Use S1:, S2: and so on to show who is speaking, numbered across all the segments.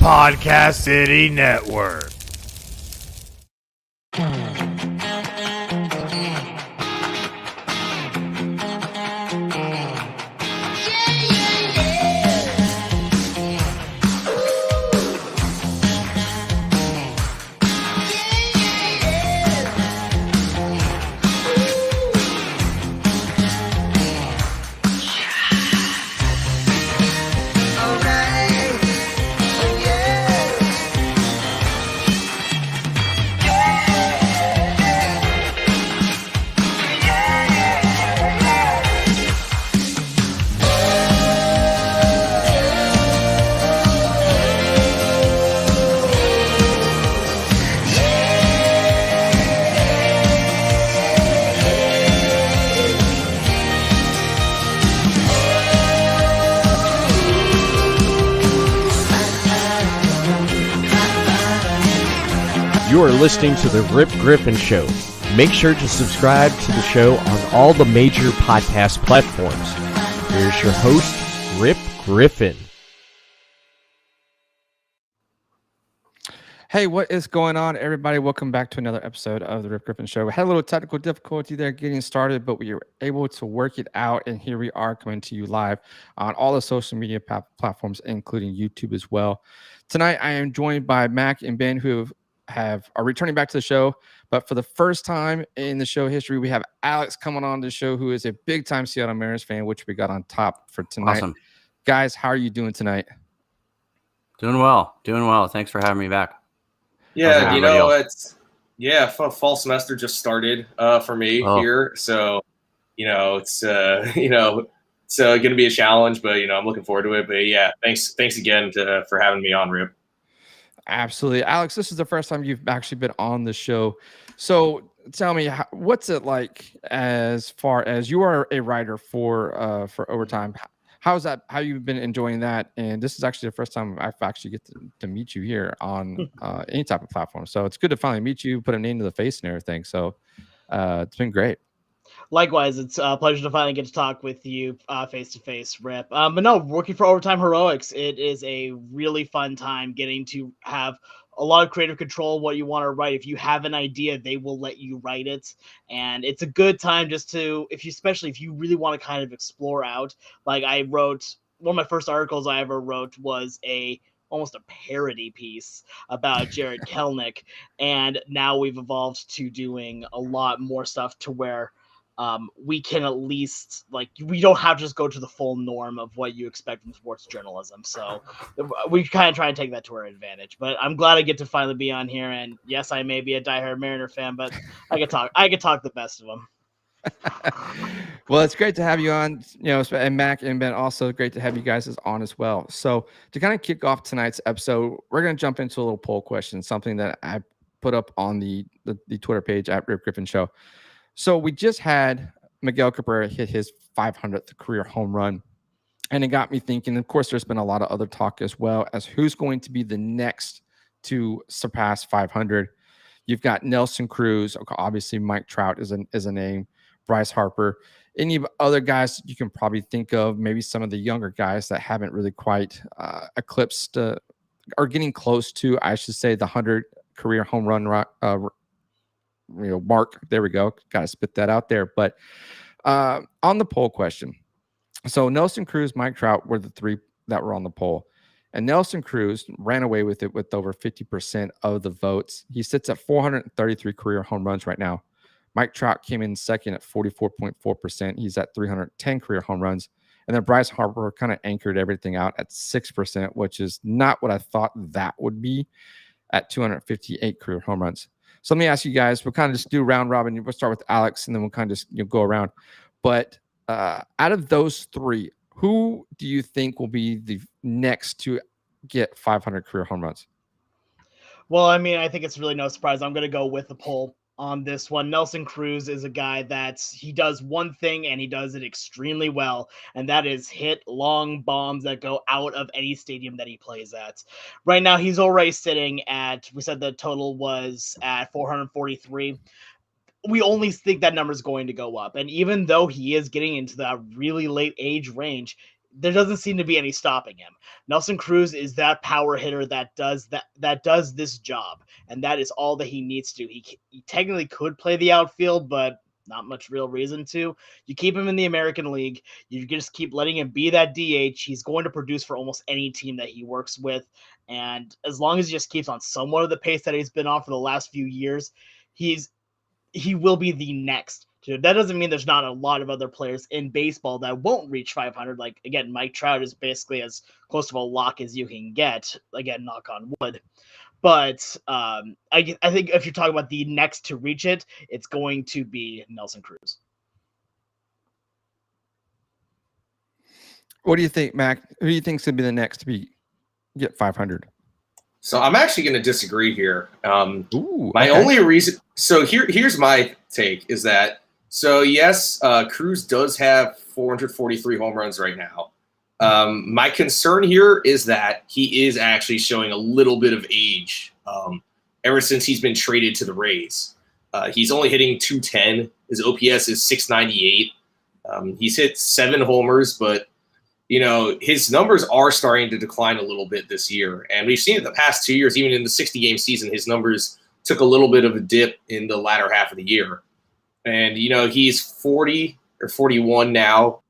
S1: Podcast City Network.
S2: You are listening to the Rip Griffin Show. Make sure to subscribe to the show on all the major podcast platforms. Here's your host, Rip Griffin.
S3: Hey, what is going on, everybody? Welcome back to another episode of the Rip Griffin Show. We had a little technical difficulty there getting started, but we were able to work it out, and here we are coming to you live on all the social media platforms, including YouTube as well. Tonight, I am joined by Mac and Ben, who are returning back to the show, but for the first time in the show history, we have Alex coming on the show, who is a big-time Seattle Mariners fan, which we got on top for tonight.
S4: Awesome.
S3: Guys, how are you doing tonight?
S4: Doing well. Thanks for having me back.
S5: Yeah, fall semester just started for me here, so it's going to be a challenge, but I'm looking forward to it. But yeah, thanks again for having me on, Rip.
S3: Absolutely. Alex, this is the first time you've actually been on the show. So tell me, what's it like as far as you are a writer for Overtime? How's that? How you've been enjoying that? And this is actually the first time I've actually get to meet you here on any type of platform. So it's good to finally meet you, put a name to the face and everything. So it's been great.
S6: Likewise, it's a pleasure to finally get to talk with you face to face, Rip. But no, working for Overtime Heroics, it is a really fun time getting to have a lot of creative control of what you want to write. If you have an idea, they will let you write it, and it's a good time just to, especially if you really want to kind of explore out. Like I wrote one of my first articles I ever wrote was almost a parody piece about Jared Kelnick, and now we've evolved to doing a lot more stuff to where we can at least, we don't have to just go to the full norm of what you expect from sports journalism. So we kind of try and take that to our advantage. But I'm glad I get to finally be on here. And yes, I may be a diehard Mariner fan, but I could talk the best of them.
S3: Well, it's great to have you on, and Mac and Ben, also great to have you guys on as well. So to kind of kick off tonight's episode, we're going to jump into a little poll question, something that I put up on the Twitter page at Rip Griffin Show. So we just had Miguel Cabrera hit his 500th career home run, and it got me thinking. Of course, there's been a lot of other talk as well as who's going to be the next to surpass 500. You've got Nelson Cruz, obviously Mike Trout is a name, Bryce Harper, any other guys you can probably think of, maybe some of the younger guys that haven't really quite eclipsed or getting close to, I should say, the 100 career home run mark. There we go. Got to spit that out there. But on the poll question, so Nelson Cruz, Mike Trout were the three that were on the poll, and Nelson Cruz ran away with it with over 50% of the votes. He sits at 433 career home runs right now. Mike Trout came in second at 44.4%. He's at 310 career home runs. And then Bryce Harper kind of anchored everything out at 6%, which is not what I thought that would be, at 258 career home runs. So let me ask you guys, we'll kind of just do round robin. We'll start with Alex, and then we'll kind of just go around. But out of those three, who do you think will be the next to get 500 career home runs?
S6: Well, I mean, I think it's really no surprise. I'm going to go with the poll on this one. Nelson Cruz is a guy he does one thing, and he does it extremely well, and that is hit long bombs that go out of any stadium that he plays at. Right now, he's already sitting at, we said the total was at 443. We only think that number is going to go up, and even though he is getting into that really late age range, there doesn't seem to be any stopping him. Nelson Cruz is that power hitter that does this job, and that is all that he needs to. He technically could play the outfield, but not much real reason to. You keep him in the American League. You just keep letting him be that DH. He's going to produce for almost any team that he works with. And as long as he just keeps on somewhat of the pace that he's been on for the last few years, he will be the next. That doesn't mean there's not a lot of other players in baseball that won't reach 500. Like, again, Mike Trout is basically as close to a lock as you can get. Again, knock on wood. But I think if you're talking about the next to reach it, it's going to be Nelson Cruz.
S3: What do you think, Mac? Who do you think is going to be the next to get 500?
S5: So I'm actually going to disagree here. Only reason. So here's my take is that. So yes, Cruz does have 443 home runs right now. My concern here is that he is actually showing a little bit of age ever since he's been traded to the Rays. He's only hitting 210. His OPS is 698. He's hit 7 homers, but his numbers are starting to decline a little bit this year. And we've seen it the past 2 years, even in the 60-game season, his numbers took a little bit of a dip in the latter half of the year. And, he's 40 or 41 now.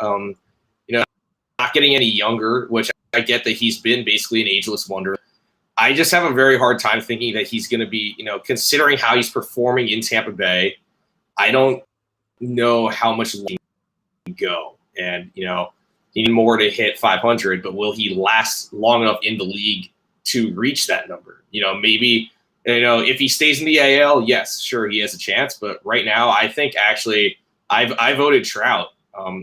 S5: Not getting any younger, which I get that he's been basically an ageless wonder. I just have a very hard time thinking that he's going to be, considering how he's performing in Tampa Bay, I don't know how much he can go. And, he needs more to hit 500, but will he last long enough in the league to reach that number? Maybe, if he stays in the AL, yes, sure, he has a chance. But right now, I think actually I voted Trout.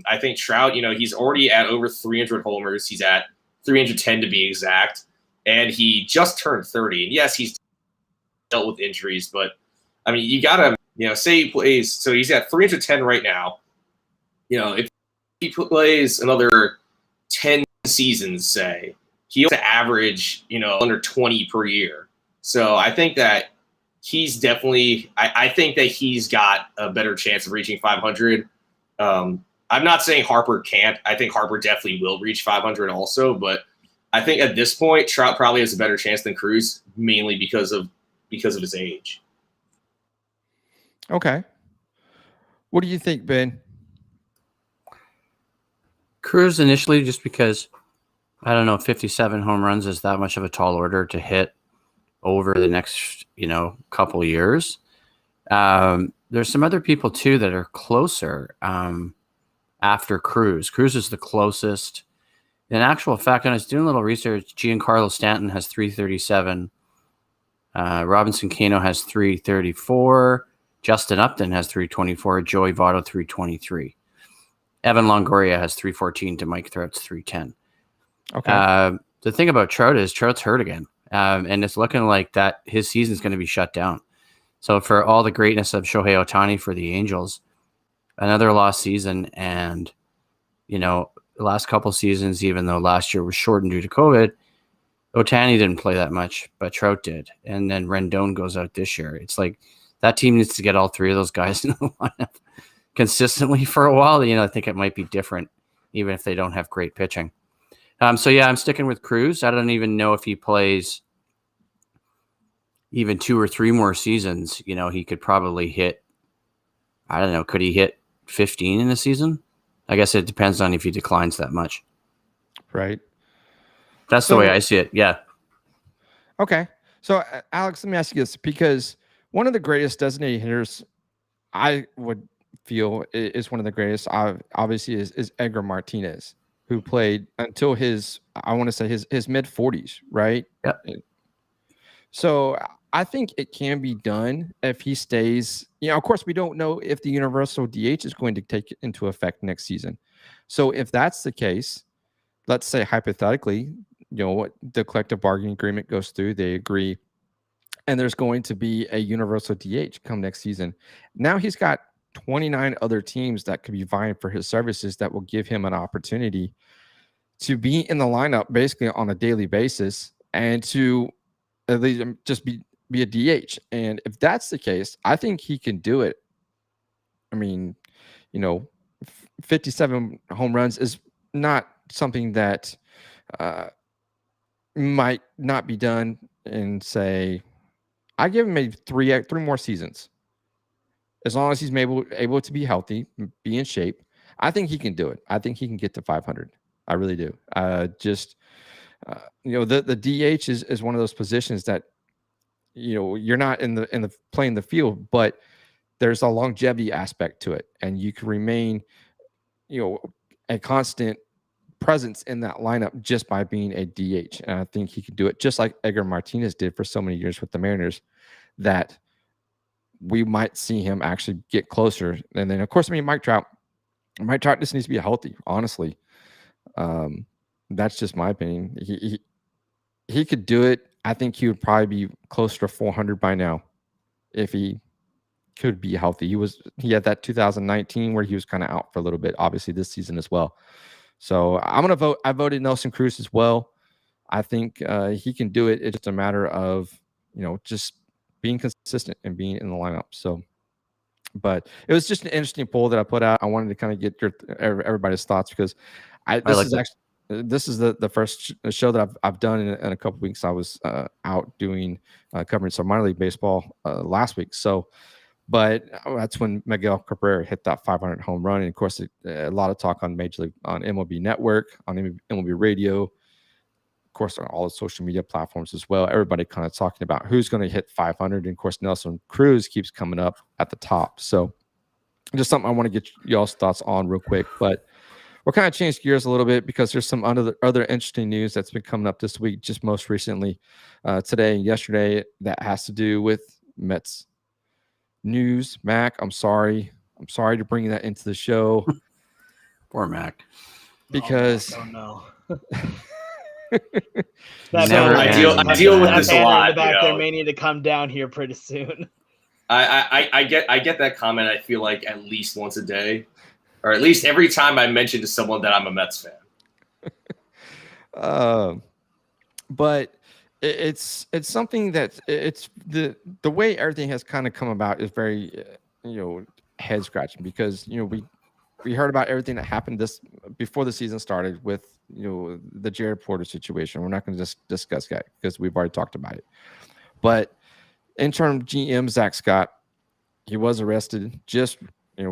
S5: I think Trout, he's already at over 300 homers. He's at 310 to be exact. And he just turned 30. And yes, he's dealt with injuries, but I mean, you got to, say he plays. So he's at 310 right now. If he plays another 10 seasons, say, he'll average, under 20 per year. So I think that he's definitely, I think that he's got a better chance of reaching 500. I'm not saying Harper can't. I think Harper definitely will reach 500 also, but I think at this point, Trout probably has a better chance than Cruz, mainly because of his age.
S3: Okay. What do you think, Ben?
S4: Cruz initially, just because, I don't know, 57 home runs is that much of a tall order to hit over the next, couple years. There's some other people, too, that are closer after Cruz. Cruz is the closest. In actual fact, when I was doing a little research, Giancarlo Stanton has 337. Robinson Cano has 334. Justin Upton has 324. Joey Votto 323. Evan Longoria has 314 to Mike Trout's 310.
S3: Okay.
S4: The thing about Trout is Trout's hurt again. And it's looking like that his season's going to be shut down. So for all the greatness of Shohei Ohtani for the Angels, another lost season. And, the last couple seasons, even though last year was shortened due to COVID, Ohtani didn't play that much, but Trout did. And then Rendon goes out this year. It's like that team needs to get all three of those guys in the lineup consistently for a while. I think it might be different, even if they don't have great pitching. So yeah, I'm sticking with Cruz. I don't even know if he plays even 2 or 3 more seasons. He could probably hit, I don't know, could he hit 15 in a season? I guess it depends on if he declines that much.
S3: Right.
S4: That's the way I see it. Yeah.
S3: Okay. So Alex, let me ask you this, because one of the greatest designated hitters I would feel is one of the greatest, obviously, is Edgar Martinez, who played until his mid-40s, right?
S4: Yep.
S3: So I think it can be done if he stays. Of course, we don't know if the universal DH is going to take into effect next season. So if that's the case, let's say hypothetically, what the collective bargaining agreement goes through, they agree, and there's going to be a universal DH come next season. Now he's got 29 other teams that could be vying for his services that will give him an opportunity to be in the lineup basically on a daily basis and to at least just be a DH. And if that's the case, I think he can do it. I mean, 57 home runs is not something that might not be done in, say, I give him maybe three more seasons. As long as he's able to be healthy, be in shape, I think he can do it. I think he can get to 500. I really do. The DH is one of those positions that, you're not in the playing the field, but there's a longevity aspect to it, and you can remain, a constant presence in that lineup just by being a DH. And I think he could do it just like Edgar Martinez did for so many years with the Mariners, that we might see him actually get closer. And then, of course, Mike Trout just needs to be healthy, honestly. That's just my opinion. He could do it. I think he would probably be closer to 400 by now if he could be healthy. He had that 2019 where he was kind of out for a little bit, obviously this season as well. So I'm going to vote. I voted Nelson Cruz as well. I think he can do it. It's just a matter of, just being consistent and being in the lineup. So, but it was just an interesting poll that I put out. I wanted to kind of get everybody's thoughts, because this is the first show that I've done in a couple weeks. I was out doing covering some minor league baseball last week. So, but that's when Miguel Cabrera hit that 500 home run. And of course, a lot of talk on Major League, on MLB Network, on MLB Radio, of course, on all the social media platforms as well. Everybody kind of talking about who's going to hit 500. And of course, Nelson Cruz keeps coming up at the top. So just something I want to get y'all's thoughts on real quick. But we'll kind of change gears a little bit, because there's some other interesting news that's been coming up this week, just most recently, today and yesterday, that has to do with Mets news. Mac, I'm sorry to bring that into the show.
S4: Poor Mac.
S3: Because
S5: I deal with this a lot.
S6: There may need to come down here pretty soon.
S5: I get that comment. I feel like at least once a day, or at least every time I mention to someone that I'm a Mets
S3: fan. But it's something that it's the way everything has kind of come about is very head scratching, because we heard about everything that happened before the season started with the Jared Porter situation. We're not going to just discuss that because we've already talked about it. But interim GM Zach Scott, he was arrested just a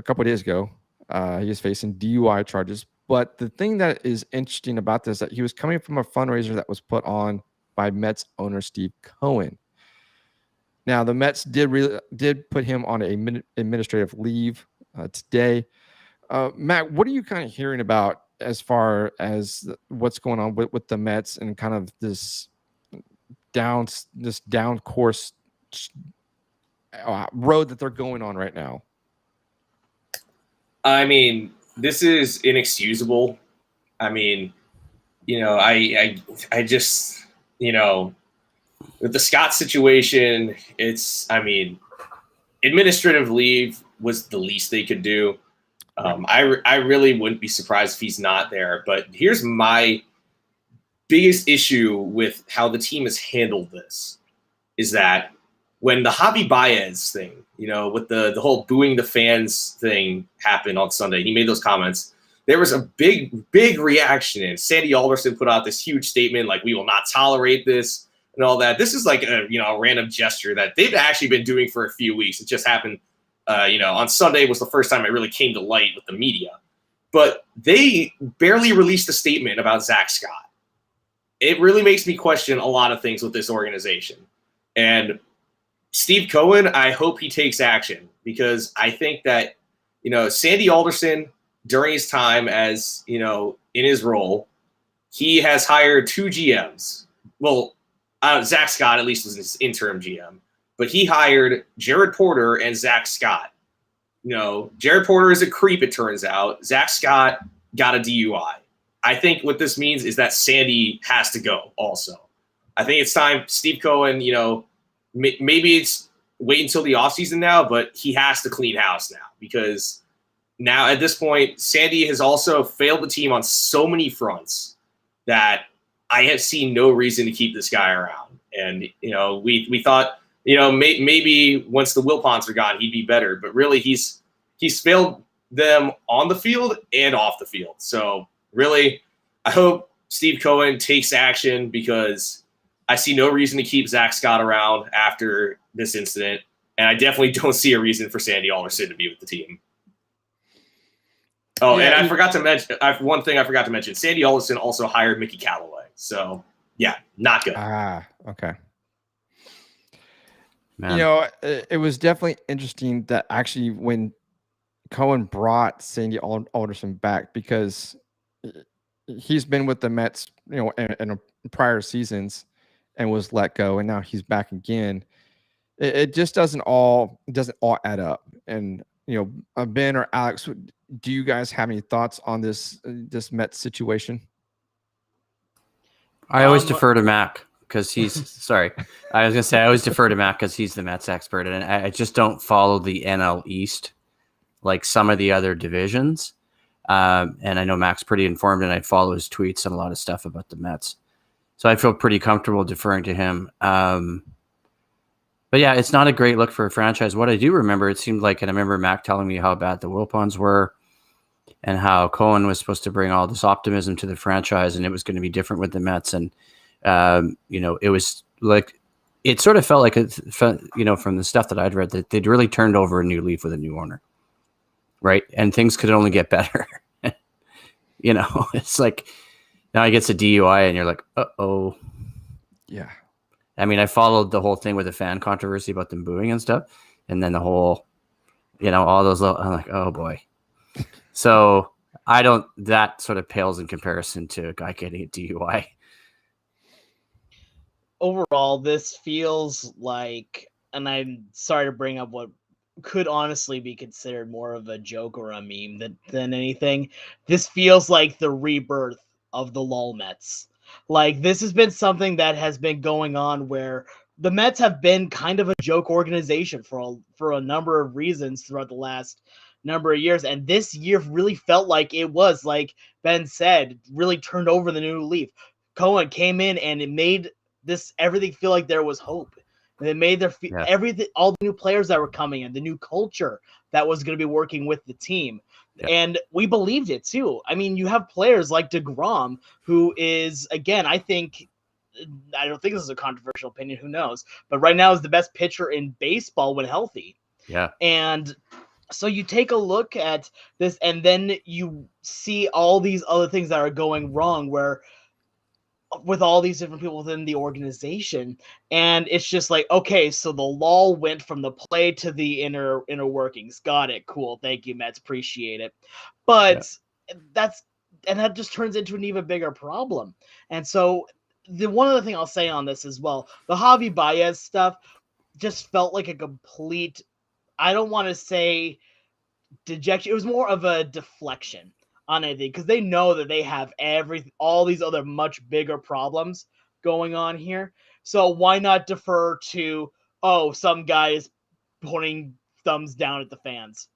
S3: couple of days ago. He is facing DUI charges. But the thing that is interesting about this is that he was coming from a fundraiser that was put on by Mets owner Steve Cohen. Now, the Mets did put him on an administrative leave today. Matt, what are you kind of hearing about as far as what's going on with the Mets and kind of this down course road that they're going on right now?
S5: I mean, this is inexcusable. I mean, I just, with the Scott situation, administrative leave was the least they could do. I really wouldn't be surprised if he's not there. But here's my biggest issue with how the team has handled this, is that when the Javi Baez thing, with the whole booing the fans thing happened on Sunday, he made those comments. There was a big reaction, and Sandy Alderson put out this huge statement like, we will not tolerate this and all that. This is like a random gesture that they've actually been doing for a few weeks. It just happened, on Sunday was the first time it really came to light with the media. But they barely released a statement about Zach Scott. It really makes me question a lot of things with this organization. And Steve Cohen, I hope he takes action, because I think that, Sandy Alderson, during his time as, in his role, he has hired 2 GMs. Well, Zach Scott at least was his interim GM, but he hired Jared Porter and Zach Scott. Jared Porter is a creep, it turns out. Zach Scott got a DUI. I think what this means is that Sandy has to go also. I think it's time Steve Cohen, maybe it's wait until the offseason now, but he has to clean house now, because now at this point, Sandy has also failed the team on so many fronts that I have seen no reason to keep this guy around. And, we thought, maybe once the Wilpons are gone, he'd be better, but really he's failed them on the field and off the field. So really, I hope Steve Cohen takes action because I see no reason to keep Zach Scott around after this incident. And I definitely don't see a reason for Sandy Alderson to be with the team. Oh, yeah, and I forgot to mention one thing I forgot to mention. Sandy Alderson also hired Mickey Callaway. So, yeah, not good.
S3: Okay.
S4: Man.
S3: You know, it was definitely interesting that actually when Cohen brought Sandy Alderson back, because he's been with the Mets, you know, in prior seasons and was let go, and now he's back again. It just doesn't all add up. And you know, Ben or Alex, do you guys have any thoughts on this Mets situation?
S4: I always defer to Mac because he's sorry. I was gonna say I always defer to Mac because he's the Mets expert, and I just don't follow the NL East like some of the other divisions. And I know Mac's pretty informed, and I follow his tweets and a lot of stuff about the Mets, so I feel pretty comfortable deferring to him. But yeah, it's not a great look for a franchise. What I do remember, it seemed like, and I remember Mac telling me how bad the Wilpons were and how Cohen was supposed to bring all this optimism to the franchise and it was going to be different with the Mets. And, you know, it was like, it sort of felt like, you know, from the stuff that I'd read, that they'd really turned over a new leaf with a new owner. Right. And things could only get better. You know, it's like now he gets a DUI and you're like, uh-oh.
S3: Yeah.
S4: I mean, I followed the whole thing with the fan controversy about them booing and stuff. And then the whole, you know, all those, I'm like, oh boy. So that sort of pales in comparison to a guy getting a DUI.
S6: Overall, this feels like, and I'm sorry to bring up what could honestly be considered more of a joke or a meme than anything. This feels like the rebirth of the LOL Mets. Like, this has been something that has been going on where the Mets have been kind of a joke organization for a number of reasons throughout the last number of years. And this year really felt like it was, like Ben said, really turned over the new leaf. Cohen came in and it made everything feel like there was hope. And it made everything, all the new players that were coming in, the new culture that was going to be working with the team. Yeah. And we believed it too. I mean, you have players like DeGrom, who is, again, I don't think this is a controversial opinion, who knows, but right now is the best pitcher in baseball when healthy.
S4: Yeah.
S6: And so you take a look at this and then you see all these other things that are going wrong with all these different people within the organization. And it's just like, okay, so the lull went from the play to the inner workings. Got it. Cool. Thank you, Mets. Appreciate it. But that just turns into an even bigger problem. And so the one other thing I'll say on this as well, the Javi Baez stuff just felt like a complete, I don't want to say dejection. It was more of a deflection on anything, because they know that they have all these other much bigger problems going on here. So why not defer to, some guy is pointing thumbs down at the fans?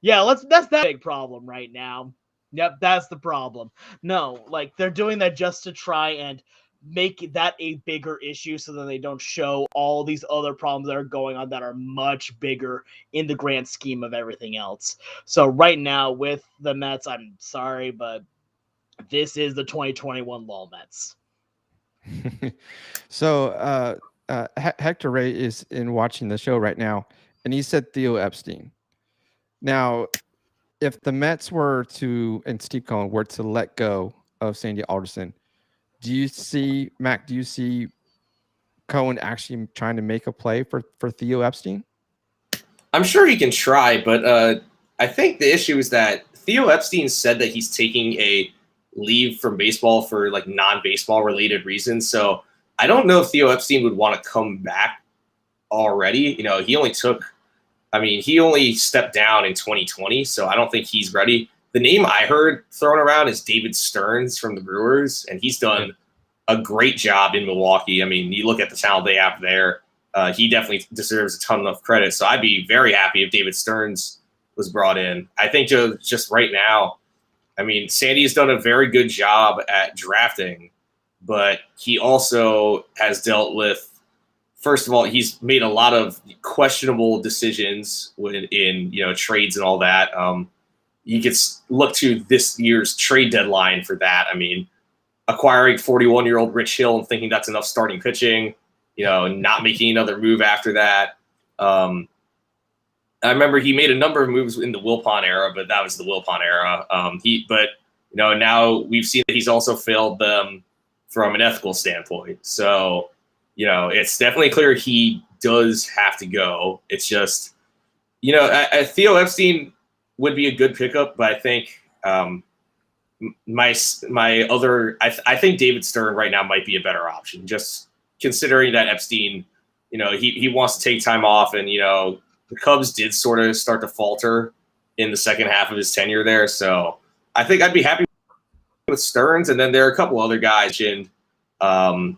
S6: Yeah, that's that big problem right now. Yep, that's the problem. No, like, they're doing that just to try and make that a bigger issue so that they don't show all these other problems that are going on that are much bigger in the grand scheme of everything else. So right now with the Mets, I'm sorry, but this is the 2021 LOL Mets.
S3: So Hector Ray is watching the show right now, and he said Theo Epstein. Now, if the Mets and Steve Cohen were to let go of Sandy Alderson, do you see Cohen actually trying to make a play for Theo Epstein?
S5: I'm sure he can try, but I think the issue is that Theo Epstein said that he's taking a leave from baseball for like non-baseball related reasons. So I don't know if Theo Epstein would want to come back already. You know, he only stepped down in 2020, so I don't think he's ready. The name I heard thrown around is David Stearns from the Brewers, and he's done a great job in Milwaukee. I mean, you look at the talent they have there. He definitely deserves a ton of credit. So I'd be very happy if David Stearns was brought in. I think just right now, I mean, Sandy has done a very good job at drafting, but he also has dealt with, first of all, he's made a lot of questionable decisions in trades and all that. you could look to this year's trade deadline for that. I mean, acquiring 41-year-old Rich Hill and thinking that's enough starting pitching, not making another move after that. I remember he made a number of moves in the Wilpon era, but that was the Wilpon era. Now we've seen that he's also failed them from an ethical standpoint. So, it's definitely clear he does have to go. It's just, Theo Epstein would be a good pickup, but I think I think David Stern right now might be a better option, just considering that Epstein, he wants to take time off, and the Cubs did sort of start to falter in the second half of his tenure there. So I think I'd be happy with Stearns, and then there are a couple other guys, and I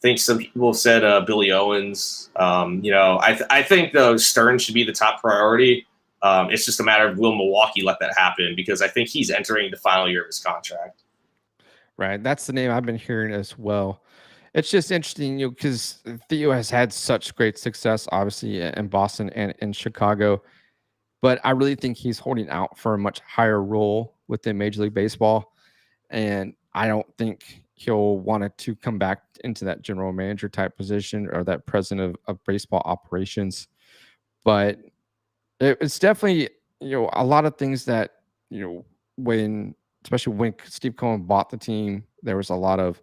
S5: think some people said Billy Owens. I think though Stearns should be the top priority. It's just a matter of will Milwaukee let that happen, because I think he's entering the final year of his contract.
S3: Right. That's the name I've been hearing as well. It's just interesting, because Theo has had such great success, obviously, in Boston and in Chicago. But I really think he's holding out for a much higher role within Major League Baseball. And I don't think he'll want to come back into that general manager type position or that president of baseball operations. But it's definitely, a lot of things that, especially when Steve Cohen bought the team, there was a lot of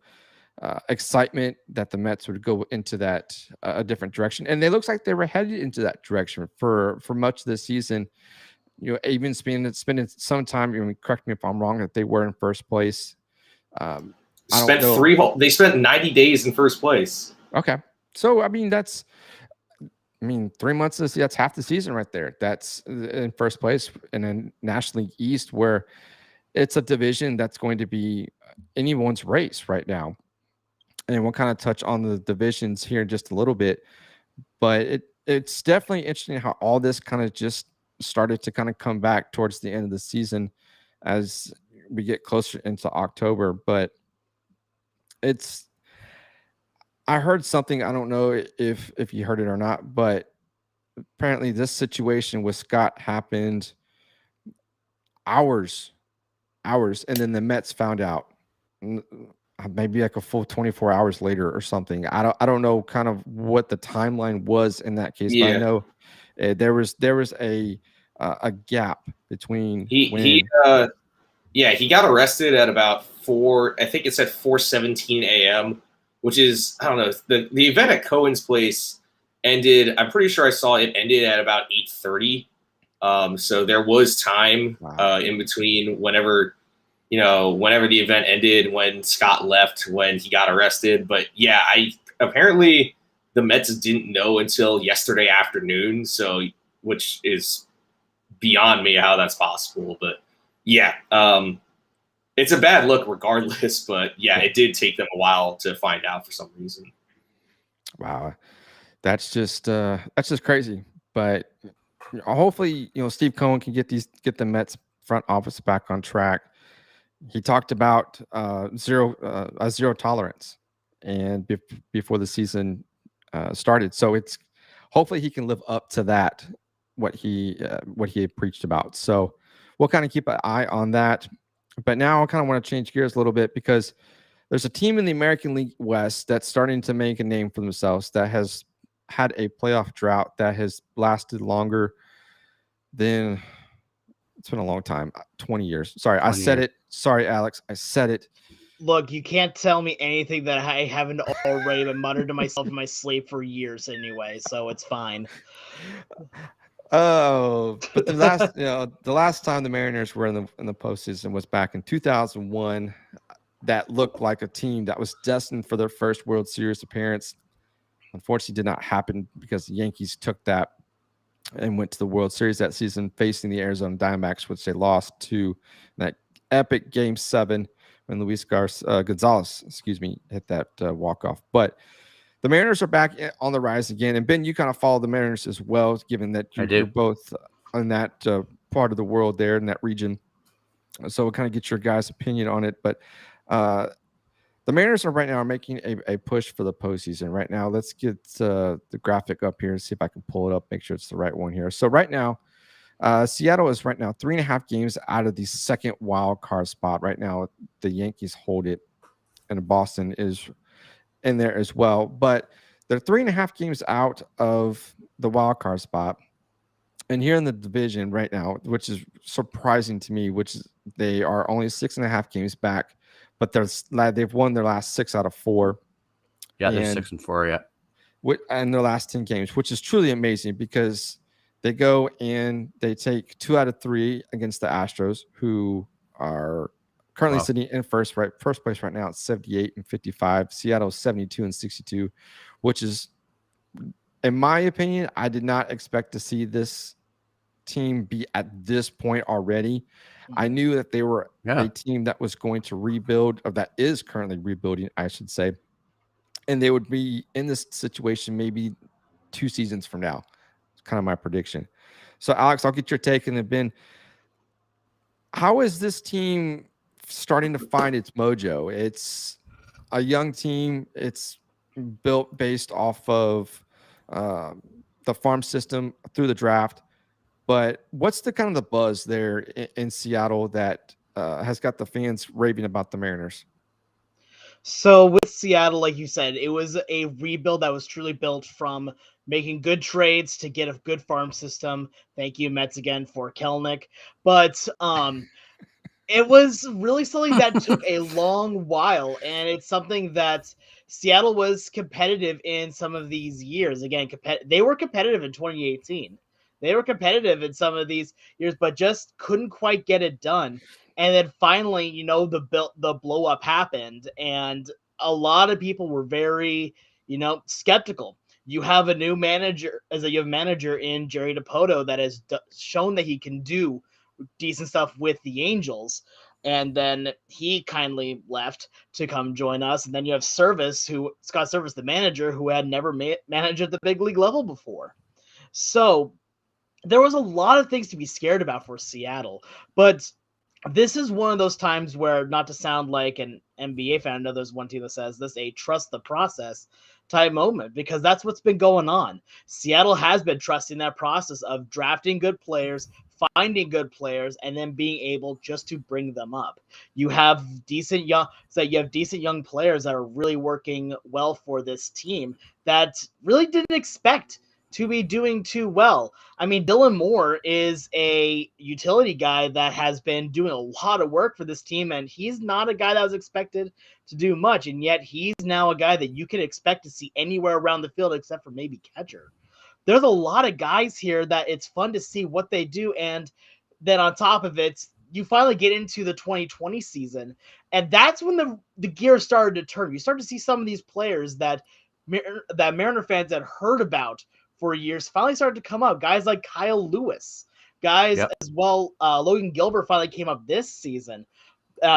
S3: excitement that the Mets would go into that a different direction, and it looks like they were headed into that direction for much of this season. Even spending some time. Correct me if I'm wrong, that they were in first place.
S5: They spent 90 days in first place.
S3: Okay, so I mean 3 months that's half the season right there. That's in first place, and then National League East, where it's a division that's going to be anyone's race right now. And we'll kind of touch on the divisions here in just a little bit, but it's definitely interesting how all this kind of just started to kind of come back towards the end of the season as we get closer into October. But I heard something, I don't know if you heard it or not, but apparently this situation with Scott happened hours, and then the Mets found out. Maybe like a full 24 hours later or something. I don't know kind of what the timeline was in that case.
S5: Yeah.
S3: But I know there was a gap between
S5: he got arrested at about 4:17 a.m., which is, I don't know, the event at Cohen's place ended. I'm pretty sure I saw it ended at about 8:30. So there was time in between whenever the event ended, when Scott left, when he got arrested. But yeah, apparently the Mets didn't know until yesterday afternoon. So, which is beyond me how that's possible. But yeah, it's a bad look regardless. But yeah, it did take them a while to find out for some reason.
S3: Wow, that's just crazy. But hopefully, Steve Cohen can get the Mets front office back on track. He talked about zero tolerance, and before the season started. So it's hopefully he can live up to that, what he had preached about. So we'll kind of keep an eye on that. But now I kind of want to change gears a little bit, because there's a team in the American League West that's starting to make a name for themselves, that has had a playoff drought that has lasted longer than, it's been a long time, 20 years. Sorry, I said it. Sorry, Alex, I said it.
S6: Look, you can't tell me anything that I haven't already been muttered to myself in my sleep for years anyway, so it's fine.
S3: Oh, but the last time the Mariners were in the postseason was back in 2001. That looked like a team that was destined for their first World Series appearance. Unfortunately, did not happen, because the Yankees took that and went to the World Series that season, facing the Arizona Diamondbacks, which they lost to that epic Game 7 when Luis Gonzalez, hit that walk-off. But the Mariners are back on the rise again. And Ben, you kind of follow the Mariners as well, given that you're both on that part of the world there in that region. So we'll kind of get your guys' opinion on it. But the Mariners are right now making a push for the postseason. Right now, let's get the graphic up here and see if I can pull it up, make sure it's the right one here. So right now, Seattle is right now 3.5 games out of the second wild card spot. Right now, the Yankees hold it, and Boston is in there as well. But they're 3.5 games out of the wild card spot. And here in the division right now, which is surprising to me, which is they are only 6.5 games back, but they've won their last 6 out of 4.
S4: Yeah, they're 6-4. Yeah,
S3: and their last 10 games, which is truly amazing because they go and they take 2 out of 3 against the Astros, who are currently sitting in first place right now at 78-55. Seattle 72-62, which is, in my opinion, I did not expect to see this team be at this point already. I knew that they were a team that was going to rebuild, or that is currently rebuilding, I should say. And they would be in this situation maybe 2 seasons from now. It's kind of my prediction. So, Alex, I'll get your take. And then, Ben, how is this team starting to find its mojo? It's a young team. It's built based off of the farm system through the draft. But what's the kind of the buzz there in Seattle that has got the fans raving about the Mariners?
S6: So with Seattle, like you said, it was a rebuild that was truly built from making good trades to get a good farm system. Thank you, Mets, again, for Kelnick. But it was really something that took a long while, and it's something that Seattle was competitive in some of these years. Again, they were competitive in 2018. They were competitive in some of these years, but just couldn't quite get it done. And then finally, the blow up happened, and a lot of people were very, skeptical. You have a new manager, you have a manager in Jerry Dipoto that has shown that he can do decent stuff with the Angels. And then he kindly left to come join us. And then you have Scott Service, the manager, who had never managed at the big league level before. So there was a lot of things to be scared about for Seattle, but this is one of those times where, not to sound like an NBA fan, I know there's one team that says this, a trust the process type moment, because that's what's been going on. Seattle has been trusting that process of drafting good players, finding good players, and then being able just to bring them up. You have decent young players that are really working well for this team that really didn't expect to be doing too well. I mean, Dylan Moore is a utility guy that has been doing a lot of work for this team, and he's not a guy that was expected to do much, and yet he's now a guy that you can expect to see anywhere around the field except for maybe catcher. There's a lot of guys here that it's fun to see what they do, and then on top of it, you finally get into the 2020 season, and that's when the gear started to turn. You start to see some of these players that Mariner fans had heard about for years finally started to come up. Guys like Kyle Lewis, as well. Logan Gilbert finally came up this season.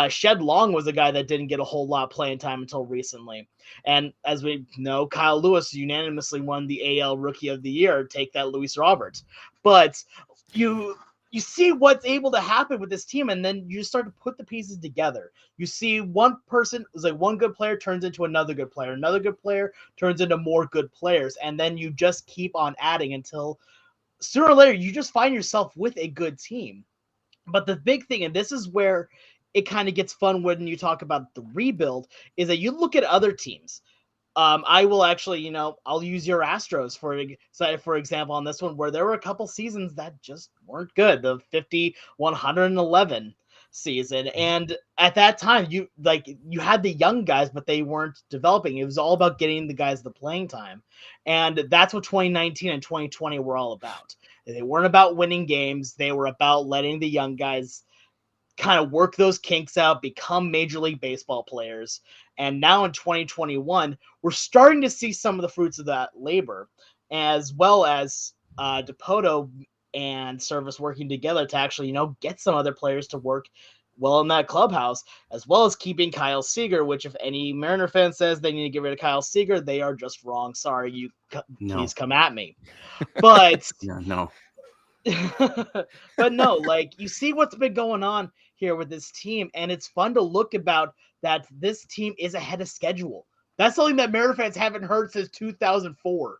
S6: Shed Long was a guy that didn't get a whole lot of playing time until recently. And as we know, Kyle Lewis unanimously won the AL Rookie of the Year. Take that, Luis Robert. But you see what's able to happen with this team, and then you start to put the pieces together. You see one good player turns into another good player. Another good player turns into more good players. And then you just keep on adding until sooner or later you just find yourself with a good team. But the big thing, and this is where it kind of gets fun when you talk about the rebuild, is that you look at other teams. I will actually, I'll use your Astros for example on this one, where there were a couple seasons that just weren't good. The 50-111 season, and at that time, you had the young guys, but they weren't developing. It was all about getting the guys the playing time, and that's what 2019 and 2020 were all about. They weren't about winning games; they were about letting the young guys kind of work those kinks out, become Major League Baseball players. And now in 2021, we're starting to see some of the fruits of that labor, as well as Dipoto and Service working together to actually, get some other players to work well in that clubhouse, as well as keeping Kyle Seager, which if any Mariner fan says they need to get rid of Kyle Seager, they are just wrong. Sorry, please come at me. But
S4: yeah, no.
S6: But no, you see what's been going on here with this team, and it's fun to look about that this team is ahead of schedule. That's something that Mariner fans haven't heard since 2004,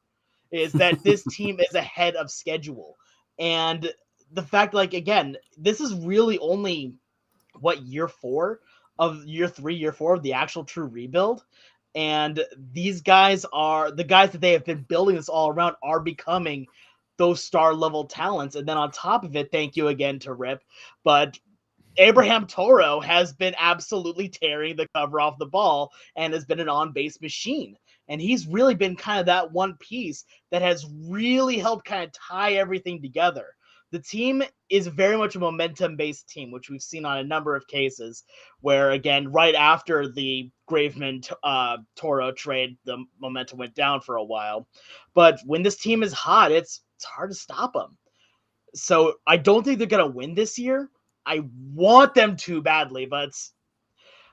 S6: is that this team is ahead of schedule. And the fact, like, again, this is really only year 4 of year 3, year 4 of the actual true rebuild. And these guys are the guys that they have been building this all around are becoming those star level talents. And then on top of it, thank you again to Rip, but Abraham Toro has been absolutely tearing the cover off the ball and has been an on-base machine. And he's really been kind of that one piece that has really helped kind of tie everything together. The team is very much a momentum-based team, which we've seen on a number of cases where, again, right after the Graveman-Toro trade, the momentum went down for a while. But when this team is hot, it's hard to stop them. So I don't think they're going to win this year. I want them to badly, but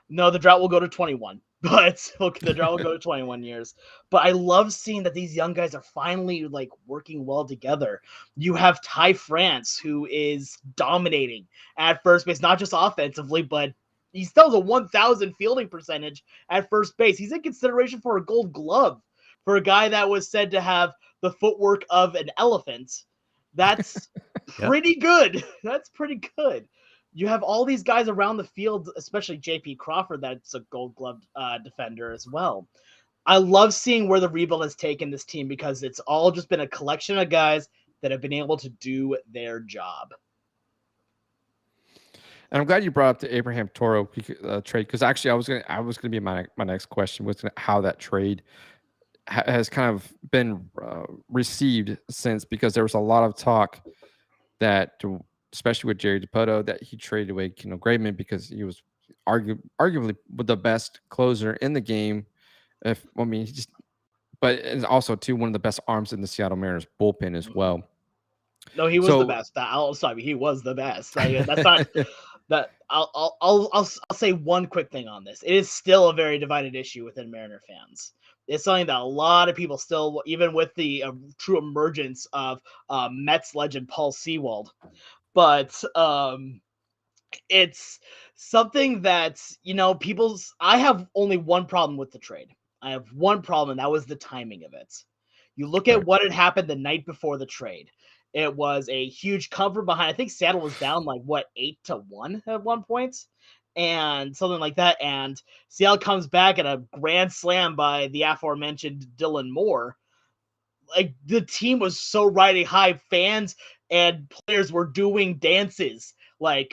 S6: no, the drought will go to 21. But the drought will go to 21 years. But I love seeing that these young guys are finally like working well together. You have Ty France, who is dominating at first base, not just offensively, but he still has a 1,000 fielding percentage at first base. He's in consideration for a Gold Glove for a guy that was said to have the footwork of an elephant. That's pretty good. That's pretty good. You have all these guys around the field, especially J.P. Crawford, that's a Gold Glove defender as well. I love seeing where the rebuild has taken this team because it's all just been a collection of guys that have been able to do their job.
S3: And I'm glad you brought up the Abraham Toro trade, because actually I was gonna be my next question was how that trade has kind of been received since, because there was a lot of talk that, especially with Jerry Dipoto, that he traded away Kendall Graveman because he was arguably the best closer in the game. But it's also too one of the best arms in the Seattle Mariners bullpen as well.
S6: No, he was the best. He was the best. That's not that. I'll say one quick thing on this. It is still a very divided issue within Mariner fans. It's something that a lot of people still, even with the true emergence of Mets legend Paul Sewald, but it's something that, I have only one problem with the trade. I have one problem, and that was the timing of it. You look at what had happened the night before the trade. It was a huge cover behind. I think Seattle was down 8-1 at one point, and something like that. And Seattle comes back at a grand slam by the aforementioned Dylan Moore. Like, the team was so riding high. Fans and players were doing dances,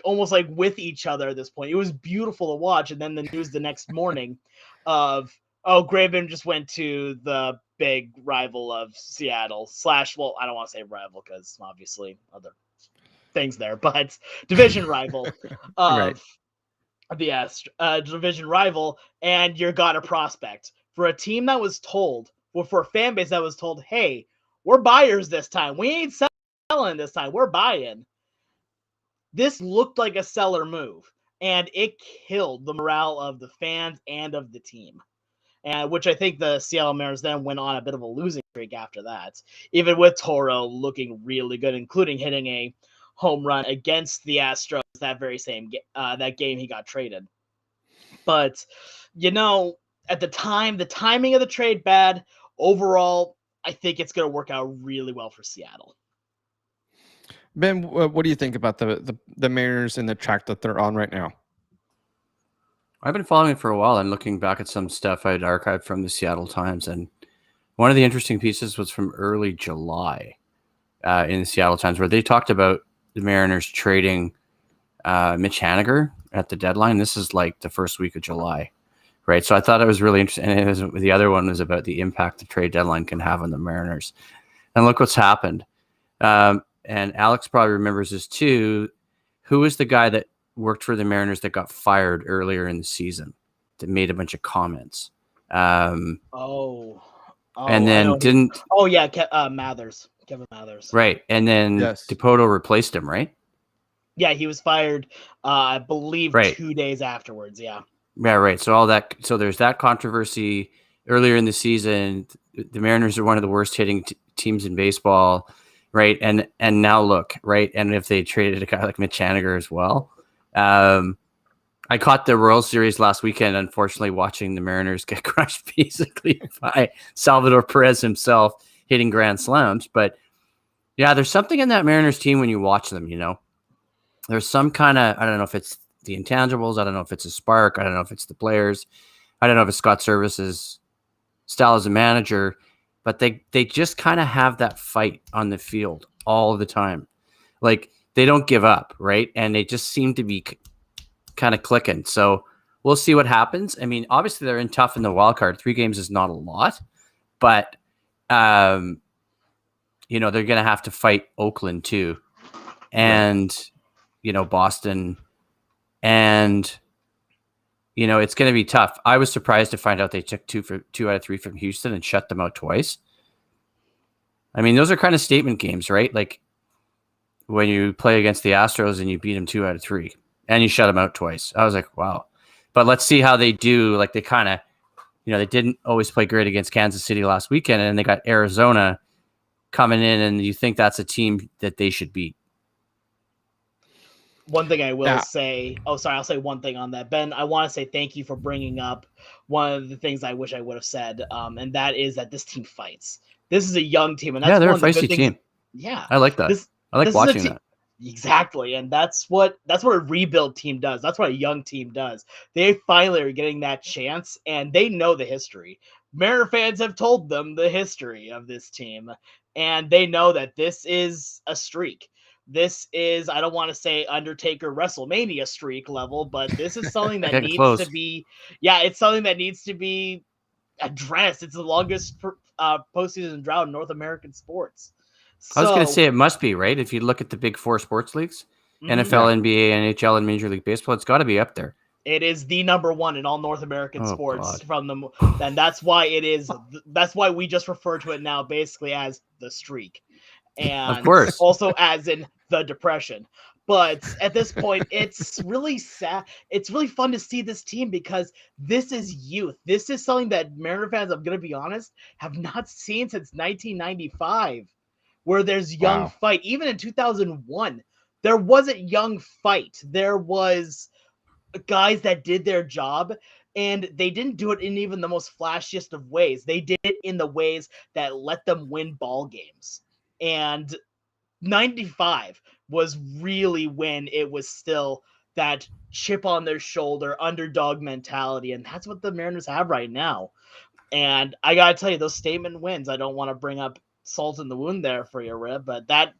S6: almost with each other at this point. It was beautiful to watch. And then the news the next morning of, Graveman just went to the big rival of Seattle / I don't want to say rival because obviously other things there, but division rival of the division rival, and you're got a prospect for a team that was told, for a fan base that was told, hey, we're buyers this time. We ain't selling this time. We're buying. This looked like a seller move, and it killed the morale of the fans and of the team. And which I think the Seattle Mariners then went on a bit of a losing streak after that, even with Toro looking really good, including hitting a home run against the Astros that very same that game he got traded. But, at the time, the timing of the trade bad. Overall, I think it's going to work out really well for Seattle.
S3: Ben, what do you think about the Mariners and the track that they're on right now?
S4: I've been following it for a while and looking back at some stuff I'd archived from the Seattle Times. And one of the interesting pieces was from early July in the Seattle Times, where they talked about the Mariners trading Mitch Haniger at the deadline. This is the first week of July, right? So I thought it was really interesting. And the other one was about the impact the trade deadline can have on the Mariners. And look what's happened. And Alex probably remembers this too. Who was the guy that worked for the Mariners that got fired earlier in the season that made a bunch of comments?
S6: And
S4: then didn't.
S6: Oh yeah, Kevin Mathers.
S4: Right, and then Dipoto replaced him, right?
S6: Yeah, he was fired. I believe 2 days afterwards. Yeah.
S4: Yeah, right. So all that. So there's that controversy earlier in the season. The Mariners are one of the worst hitting teams in baseball, right? And now look, right? And if they traded a guy like Mitch Haniger as well. I caught the World Series last weekend, unfortunately, watching the Mariners get crushed basically by Salvador Perez himself hitting grand slams. But Yeah, there's something in that Mariners team when you watch them, There's some kind of, I don't know if it's the intangibles, I don't know if it's a spark, I don't know if it's the players, I don't know if it's Scott Service's style as a manager, but they just kind of have that fight on the field all the time. Like, they don't give up, right? And they just seem to be kind of clicking. So we'll see what happens. I mean, obviously they're in tough in the wild card. 3 games is not a lot, but they're going to have to fight Oakland too, and Boston, and it's going to be tough. I was surprised to find out they took 2 out of 3 from Houston and shut them out twice. I mean, those are kind of statement games, right? Like when you play against the Astros and you beat them 2 out of 3 and you shut them out twice. I was like, wow. But let's see how they do. Like, they kind of, they didn't always play great against Kansas City last weekend, and they got Arizona coming in, and you think that's a team that they should beat.
S6: One thing I will say, I'll say one thing on that. Ben, I want to say thank you for bringing up one of the things I wish I would have said, and that is that this team fights. This is a young team, and that's
S4: they're
S6: one
S4: a
S6: of the
S4: feisty
S6: good
S4: team.
S6: Yeah,
S4: I like that. I like watching that.
S6: Exactly, and that's what a rebuild team does. That's what a young team does. They finally are getting that chance, and they know the history. Mariner fans have told them the history of this team, and they know that this is a streak. This is, I don't want to say Undertaker WrestleMania streak level, but this is something that needs to be, it's something that needs to be addressed. It's the longest postseason drought in North American sports.
S4: I was going to say it must be, right? If you look at the big 4 sports leagues, NFL, NBA, NHL, and Major League Baseball, it's got to be up there.
S6: It is the number 1 in all North American sports from them. And that's why it is. That's why we just refer to it now basically as the streak. And
S4: of course,
S6: also as in the depression. But at this point, it's really sad. It's really fun to see this team because this is youth. This is something that Mariner fans, I'm going to be honest, have not seen since 1995, where there's young fight. Even in 2001, there wasn't young fight. There was guys that did their job, and they didn't do it in even the most flashiest of ways. They did it in the ways that let them win ball games. And 95 was really when it was still that chip on their shoulder, underdog mentality, and that's what the Mariners have right now. And I gotta tell you, those statement wins, I don't want to bring up salt in the wound there for you, Rip, but that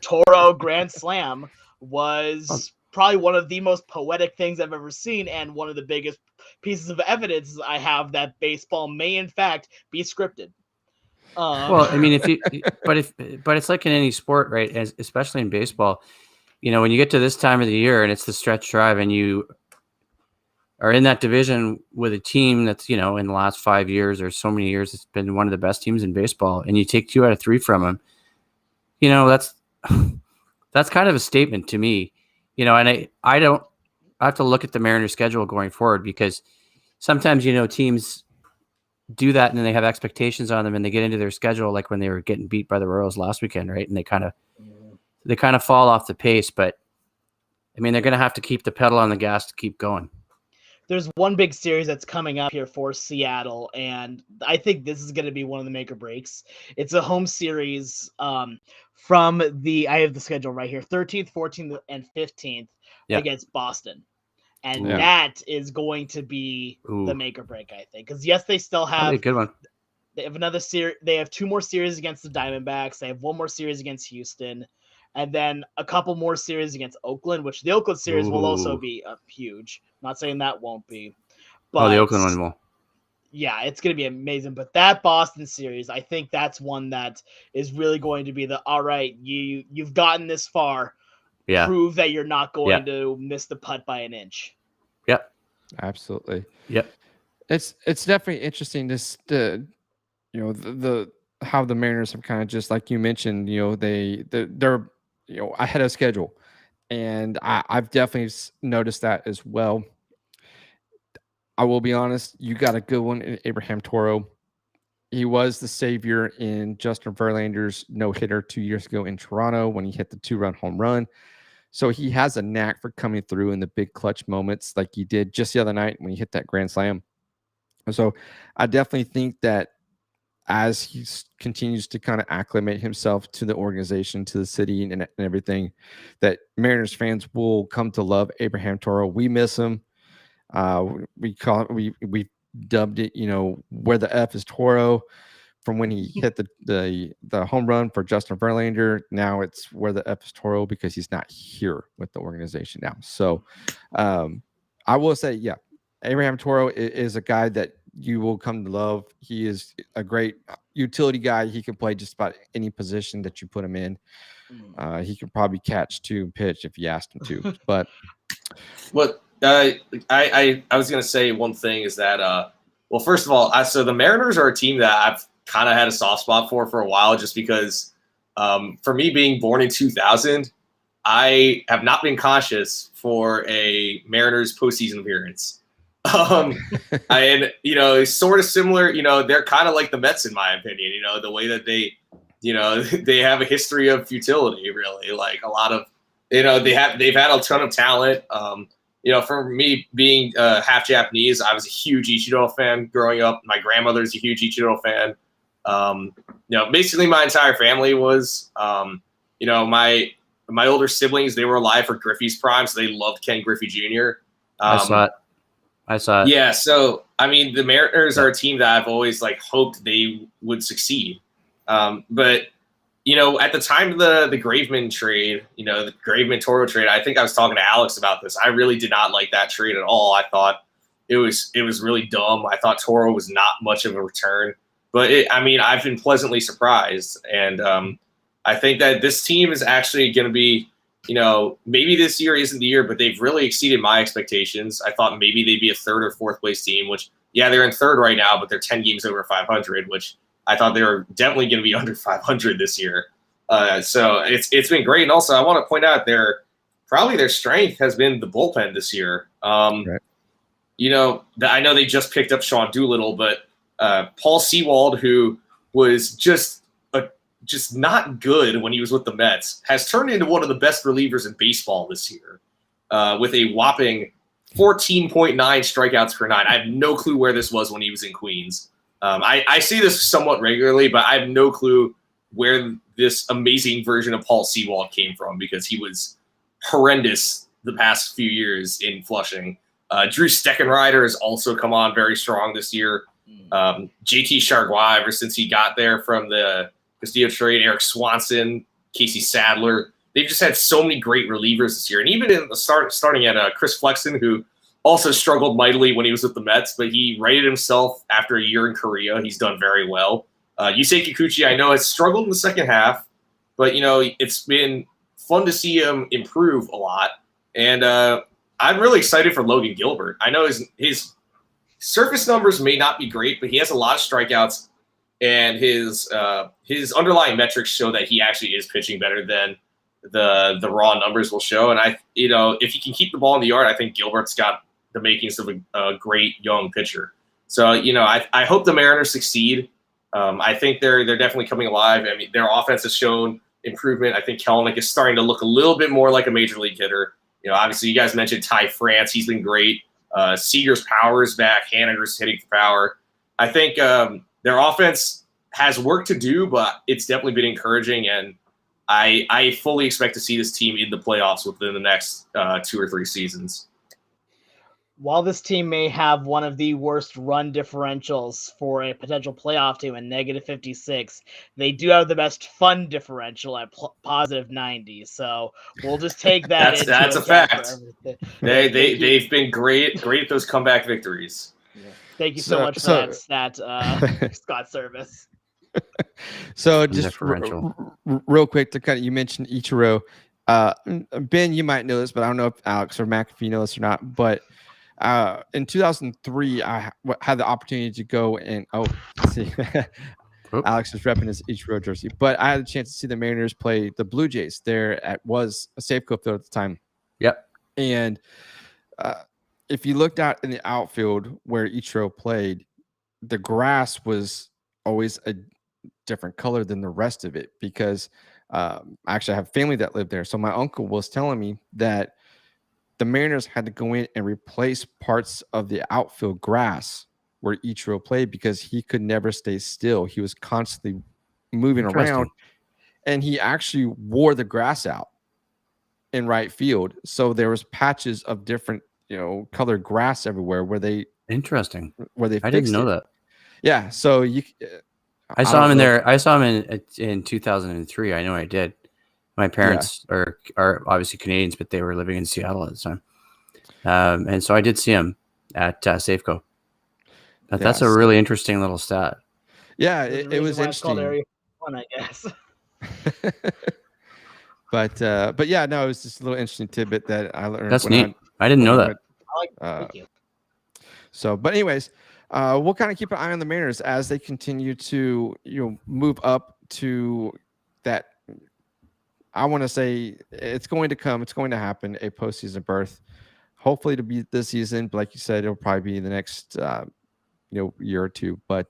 S6: Toro Grand Slam was probably one of the most poetic things I've ever seen, and one of the biggest pieces of evidence I have that baseball may in fact be scripted.
S4: Well, I mean, but it's like in any sport, right? Especially in baseball, when you get to this time of the year and it's the stretch drive, and you are in that division with a team that's, in the last 5 years or so many years, it's been one of the best teams in baseball, and you take 2 out of 3 from them, that's kind of a statement to me, and I have to look at the Mariners schedule going forward, because sometimes, teams do that and then they have expectations on them and they get into their schedule, like when they were getting beat by the Royals last weekend, right? And they kind of fall off the pace, but I mean, they're going to have to keep the pedal on the gas to keep going.
S6: There's one big series that's coming up here for Seattle, and I think this is going to be one of the make or breaks. It's a home series from I have the schedule right here, 13th, 14th, and 15th against Boston. And that is going to be the make or break, I think. Because yes, they still have
S4: a good one.
S6: They have another series. They have 2 more series against the Diamondbacks. They have 1 more series against Houston, and then a couple more series against Oakland. Which the Oakland series will also be huge. I'm not saying that won't be, but
S4: the Oakland one will.
S6: Yeah, it's going to be amazing. But that Boston series, I think that's one that is really going to be all right. You've gotten this far.
S4: Yeah.
S6: Prove that you're not going to miss the putt by an inch.
S4: Yep.
S3: Absolutely.
S4: Yep.
S3: It's definitely interesting to how the Mariners have kind of, just like you mentioned, they're ahead of schedule, and I've definitely noticed that as well. I will be honest, you got a good one in Abraham Toro. He was the savior in Justin Verlander's no-hitter 2 years ago in Toronto when he hit the 2-run home run. So he has a knack for coming through in the big clutch moments, like he did just the other night when he hit that grand slam. So I definitely think that as he continues to kind of acclimate himself to the organization, to the city, and everything, that Mariners fans will come to love Abraham Toro. We miss him. We dubbed it, where the F is Toro, from when he hit the home run for Justin Verlander. Now it's where the F is Toro because he's not here with the organization now. So I will say, yeah, Abraham Toro is a guy that you will come to love. He is a great utility guy. He can play just about any position that you put him in. He could probably catch to pitch if you asked him to. But
S5: what I was going to say one thing is that well, first of all, so the Mariners are a team that I've kind of had a soft spot for a while, just because for me being born in 2000, I have not been conscious for a Mariners postseason appearance. And sort of similar, they're kind of like the Mets in my opinion, the way that they have a history of futility, really. Like a lot of, they've had a ton of talent. For me being half Japanese, I was a huge Ichiro fan growing up. My grandmother's a huge Ichiro fan. Basically my entire family was, my older siblings, they were alive for Griffey's prime, so they loved Ken Griffey Jr.
S4: I saw it.
S5: Yeah, so I mean, the Mariners are a team that I've always hoped they would succeed. But at the time of the Graveman trade, the Graveman Toro trade, I think I was talking to Alex about this. I really did not like that trade at all. I thought it was really dumb. I thought Toro was not much of a return, but I've been pleasantly surprised, and I think that this team is actually going to be. Maybe this year isn't the year, but they've really exceeded my expectations. I thought maybe they'd be a third or fourth place team, which, yeah, they're in third right now, but they're 10 games over 500, which I thought they were definitely going to be under 500 this year. So it's been great. And also I want to point out probably their strength has been the bullpen this year. Right. I know they just picked up Sean Doolittle, but Paul Sewald, who was just not good when he was with the Mets, has turned into one of the best relievers in baseball this year, with a whopping 14.9 strikeouts per nine. I have no clue where this was when he was in Queens. I see this somewhat regularly, but I have no clue where this amazing version of Paul Sewald came from, because he was horrendous the past few years in Flushing. Drew Steckenrider has also come on very strong this year. JT Chargois, ever since he got there from the Castillo trade, Eric Swanson, Casey Sadler. They've just had so many great relievers this year. And even in the starting at Chris Flexen, who also struggled mightily when he was with the Mets, but he righted himself after a year in Korea. He's done very well. Yusei Kikuchi, I know, has struggled in the second half, but, it's been fun to see him improve a lot. And I'm really excited for Logan Gilbert. I know his surface numbers may not be great, but he has a lot of strikeouts. And his underlying metrics show that he actually is pitching better than the raw numbers will show. And if he can keep the ball in the yard, I think Gilbert's got the makings of a great young pitcher. So I hope the Mariners succeed. I think they're definitely coming alive. I mean, their offense has shown improvement. I think Kelenic is starting to look a little bit more like a major league hitter. Obviously you guys mentioned Ty France. He's been great. Seager's power is back. Haniger's hitting for power. I think their offense has work to do, but it's definitely been encouraging, and I fully expect to see this team in the playoffs within the next 2 or 3 seasons.
S6: While this team may have one of the worst run differentials for a potential playoff team in -56, they do have the best fun differential at positive 90. So we'll just take that.
S5: That's a fact. They've been great at those comeback victories.
S6: Yeah. Thank you so much for that Scott service.
S3: So just real quick to you mentioned Ichiro. Ben, you might know this, but I don't know if Alex or Mac, if you know this or not, but in 2003, I had the opportunity to go and let's see. Alex is repping his Ichiro jersey, but I had a chance to see the Mariners play the Blue Jays. Was a Safeco field at the time.
S4: Yep.
S3: And if you looked out in the outfield where Ichiro played, the grass was always a different color than the rest of it, because actually I have family that lived there. So my uncle was telling me that the Mariners had to go in and replace parts of the outfield grass where Ichiro played because he could never stay still. He was constantly moving around, and he actually wore the grass out in right field. So there was patches of different, colored grass everywhere where they
S4: I didn't know that.
S3: Yeah. So
S4: I saw him in there. I saw him in 2003. I know I did. My parents are obviously Canadians, but they were living in Seattle at the time. And so I did see him at Safeco. But that's a really interesting little stat.
S3: Yeah, it was interesting.
S6: Area 1, I guess.
S3: But yeah, no, it was just a little interesting tidbit that I learned.
S4: That's neat. I didn't know that.
S6: Thank you.
S3: So, but anyways, we'll kind of keep an eye on the Mariners as they continue to move up to that. I want to say it's going to come. It's going to happen. A postseason berth. Hopefully to be this season. But like you said, it'll probably be the next year or two. But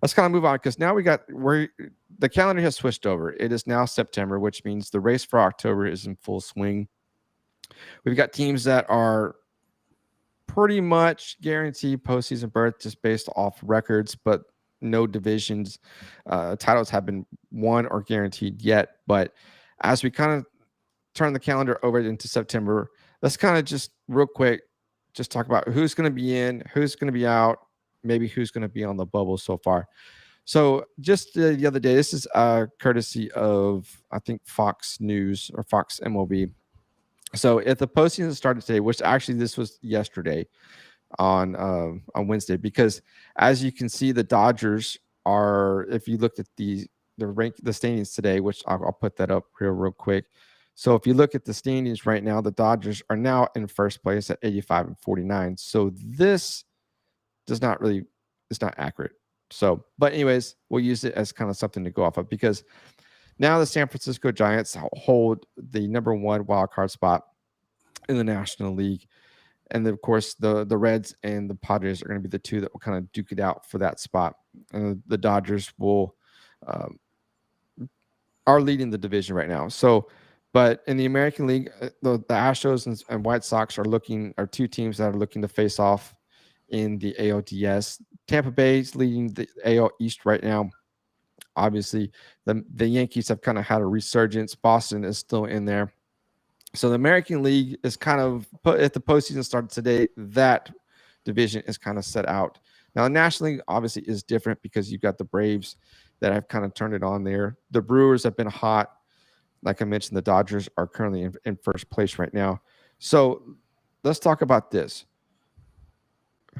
S3: let's kind of move on because now the calendar has switched over. It is now September, which means the race for October is in full swing. We've got teams that are pretty much guaranteed postseason berth just based off records, but no divisions titles have been won or guaranteed yet. But as we kind of turn the calendar over into September, let's kind of just real quick just talk about who's going to be in, who's going to be out, maybe who's going to be on the bubble so far. So just the other day, this is courtesy of, I think, Fox News or Fox MLB. So if the postseason started today, which actually this was yesterday on Wednesday, because as you can see, the Dodgers are, if you looked at the standings today, which I'll put that up here real quick. So if you look at the standings right now, the Dodgers are now in first place at 85 and 49. So this it's not accurate. So, but anyways, we'll use it as kind of something to go off of because now the San Francisco Giants hold the number 1 wild card spot in the National League. And then, of course, the Reds and the Padres are going to be the two that will kind of duke it out for that spot. And the Dodgers are leading the division right now. So, but in the American League, the Astros and White Sox are two teams that are looking to face off in the ALDS. Tampa Bay is leading the AL East right now. Obviously, the Yankees have kind of had a resurgence. Boston is still in there. So the American League is kind of, if the postseason started today, that division is kind of set out. Now, the National League obviously is different because you've got the Braves that have kind of turned it on there. The Brewers have been hot. Like I mentioned, the Dodgers are currently in first place right now. So let's talk about this.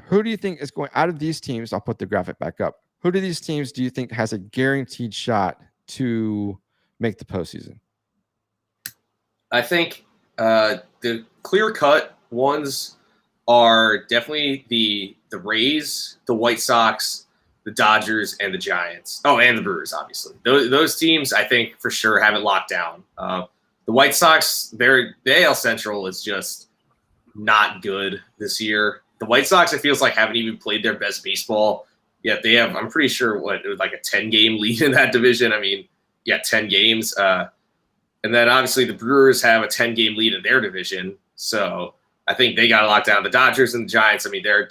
S3: Who do you think is going out of these teams? I'll put the graphic back up. Who do these teams do you think has a guaranteed shot to make the postseason?
S5: I think the clear-cut ones are definitely the Rays, the White Sox, the Dodgers, and the Giants. Oh, and the Brewers, obviously. Those teams, I think, for sure haven't locked down. The White Sox, the AL Central is just not good this year. The White Sox, it feels like, haven't even played their best baseball yet. They have, I'm pretty sure, like a 10-game lead in that division. I mean, 10 games. And then, obviously, the Brewers have a 10-game lead in their division. So I think they got to lock down. The Dodgers and the Giants, I mean, they're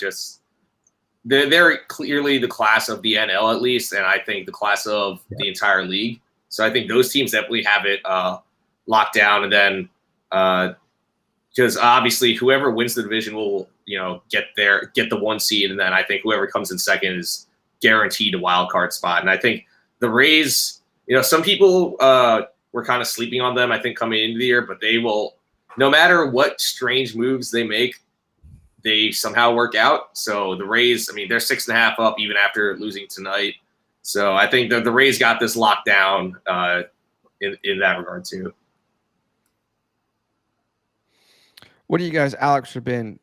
S5: clearly the class of the NL, at least, and I think the class of the entire league. So I think those teams definitely have it locked down. And then because obviously whoever wins the division will, get the 1 seed. And then I think whoever comes in second is guaranteed a wild card spot. And I think the Rays, some people were kind of sleeping on them, I think, coming into the year, but they will, no matter what strange moves they make, they somehow work out. So the Rays, I mean, they're 6.5 up even after losing tonight. So I think the Rays got this locked down in that regard too.
S3: What do you guys, Alex or Ben,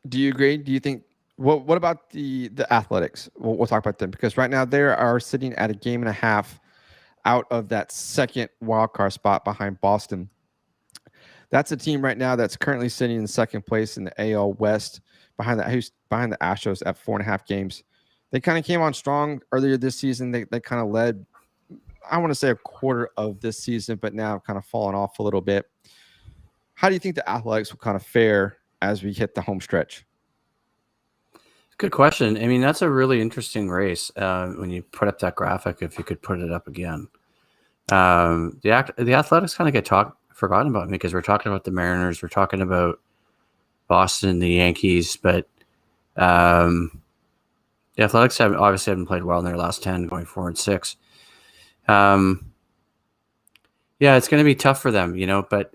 S3: do you agree? Do you think, what about the Athletics? We'll talk about them because right now they are sitting at a 1.5 games out of that second wild card spot behind Boston. That's a team right now that's currently sitting in second place in the AL West behind the Astros at 4.5 games. They kind of came on strong earlier this season. They kind of led, I want to say, a quarter of this season, but now kind of fallen off a little bit. How do you think the Athletics will kind of fare as we hit the home stretch?
S4: Good question. I mean, that's a really interesting race. When you put up that graphic, if you could put it up again, the Athletics kind of get forgotten about because we're talking about the Mariners, we're talking about Boston, the Yankees, but the Athletics haven't played well in their last 10, going 4-6. Yeah, it's going to be tough for them, but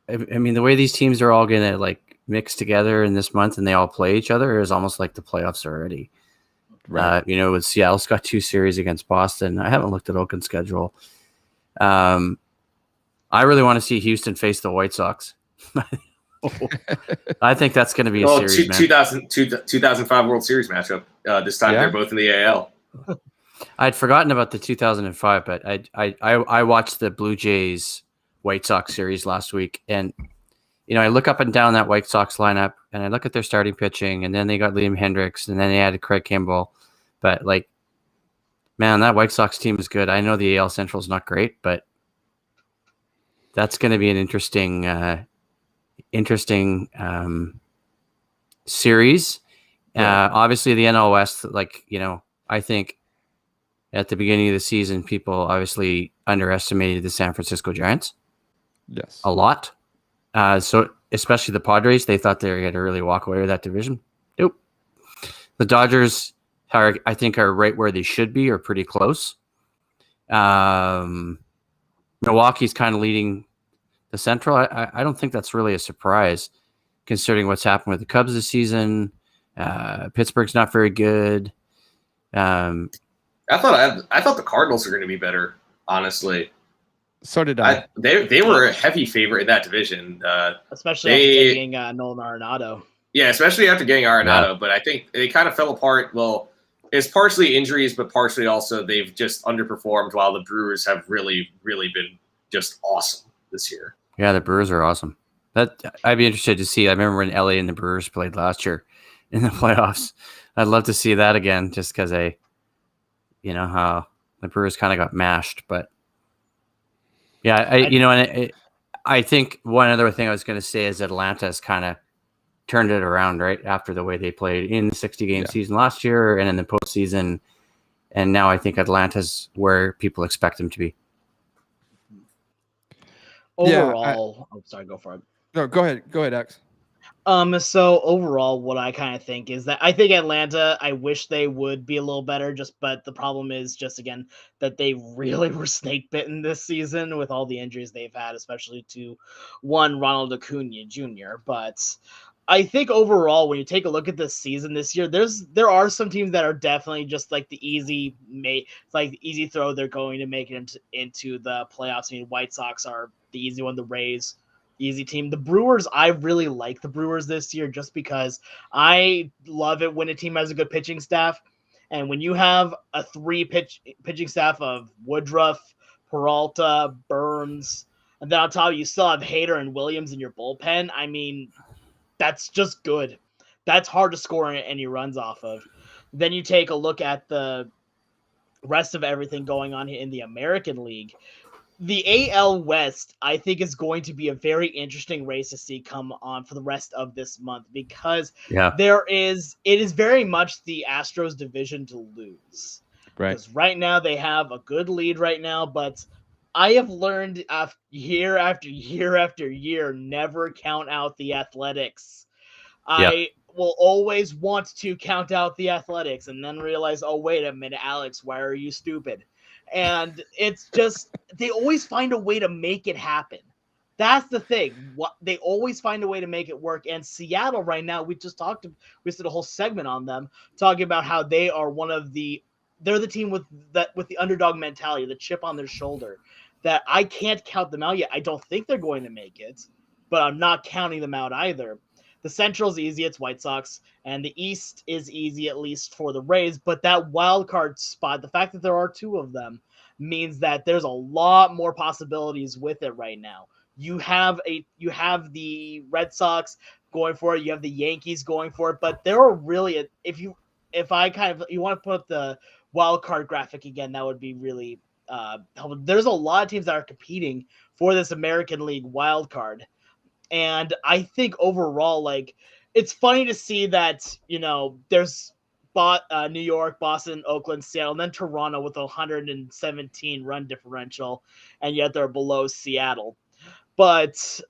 S4: I mean, the way these teams are all going to like mix together in this month and they all play each other is almost like the playoffs already. Right. With Seattle's got 2 series against Boston. I haven't looked at Oakland's schedule. I really want to see Houston face the White Sox. I think that's going to be a series,
S5: 2005 World Series matchup. This time they're both in the AL.
S4: I'd forgotten about the 2005, but I watched the Blue Jays White Sox series last week, and I look up and down that White Sox lineup, and I look at their starting pitching, and then they got Liam Hendricks, and then they added Craig Kimbrell. But man, that White Sox team is good. I know the AL Central is not great, but that's going to be an interesting series. Obviously, the NL West, I think at the beginning of the season, people obviously underestimated the San Francisco Giants.
S3: Yes,
S4: a lot. So especially the Padres, they thought they were going to really walk away with that division. Nope. The Dodgers I think are right where they should be, or pretty close. Milwaukee's kind of leading the Central. I don't think that's really a surprise, considering what's happened with the Cubs this season. Pittsburgh's not very good.
S5: I thought the Cardinals are going to be better, honestly.
S3: So did I.
S5: They were a heavy favorite in that division,
S6: especially after getting Nolan Arenado.
S5: Yeah, especially after getting Arenado. Yeah. But I think they kind of fell apart. Well, it's partially injuries, but partially also they've just underperformed, while the Brewers have really, really been just awesome this year.
S4: Yeah, the Brewers are awesome. I'd be interested to see. I remember when LA and the Brewers played last year in the playoffs. I'd love to see that again, just because how the Brewers kind of got mashed. But yeah, I think one other thing I was going to say is Atlanta's kind of turned it around right after the way they played in the 60-game season last year and in the postseason. And now I think Atlanta's where people expect them to be.
S6: Overall, sorry, go for it.
S3: No, go ahead, X.
S6: So overall, what I kind of think is that I think Atlanta, I wish they would be a little better, but the problem is just, again, that they really were snake bitten this season with all the injuries they've had, especially to Ronald Acuna Jr. But I think overall, when you take a look at this season this year, there are some teams that are definitely just like the easy throw. They're going to make it into the playoffs. I mean, White Sox are the easy one. The Rays, easy team. The Brewers, I really like the Brewers this year just because I love it when a team has a good pitching staff. And when you have a 3 pitching staff of Woodruff, Peralta, Burns, and then on top you still have Hader and Williams in your bullpen, I mean, that's just good. That's hard to score any runs off of. Then you take a look at the rest of everything going on in the American League. The AL West, I think, is going to be a very interesting race to see come on for the rest of this month because it is very much the Astros division to lose. Right. Because right now they have a good lead right now, but I have learned year after year after year, never count out the Athletics. I will always want to count out the Athletics and then realize, oh, wait a minute, Alex, why are you stupid? And it's just, they always find a way to make it happen. That's the thing. They always find a way to make it work. And Seattle right now, we did a whole segment on them talking about how they are they're the team with the underdog mentality, the chip on their shoulder, that I can't count them out yet. I don't think they're going to make it, but I'm not counting them out either. The Central's easy, it's White Sox, and the East is easy, at least for the Rays, but that wild card spot, the fact that there are 2 of them, means that there's a lot more possibilities with it right now. You have the Red Sox going for it, you have the Yankees going for it, but there are really, if you want to put up the wild card graphic again, that would be really helpful. There's a lot of teams that are competing for this American League wild card. And I think overall, it's funny to see that, there's New York, Boston, Oakland, Seattle, and then Toronto with a 117 run differential, and yet they're below Seattle. But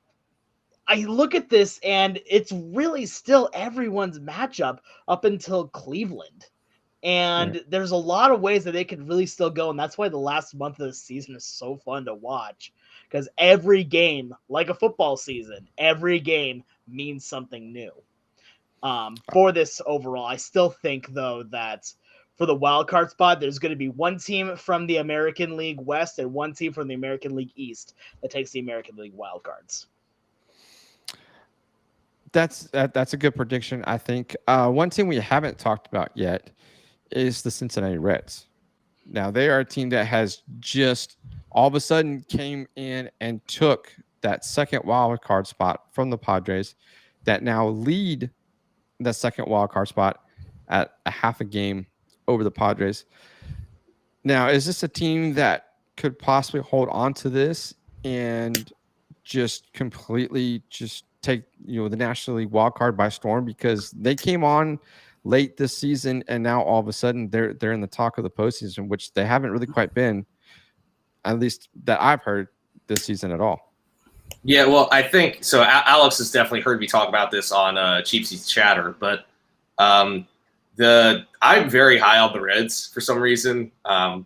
S6: I look at this, and it's really still everyone's matchup up until Cleveland. And there's a lot of ways that they could really still go, and that's why the last month of the season is so fun to watch, because every game, like a football season, every game means something new. For this overall, I still think, though, that for the wild card spot, there's going to be one team from the American League West and one team from the American League East that takes the American League wild cards.
S3: That's a good prediction, I think. One team we haven't talked about yet is the Cincinnati Reds. Now, they are a team that has just all of a sudden came in and took that second wild card spot from the Padres, that now lead the second wild card spot at a half a game over the Padres. Now, is this a team that could possibly hold on to this and just completely just take the National League wild card by storm? Because they came on late this season, and now all of a sudden they're in the talk of the postseason, which they haven't really quite been, at least that I've heard, this season at all.
S5: Yeah, well, I think so. Alex has definitely heard me talk about this on Cheap Seats Chatter, but I'm very high on the Reds for some reason. Well,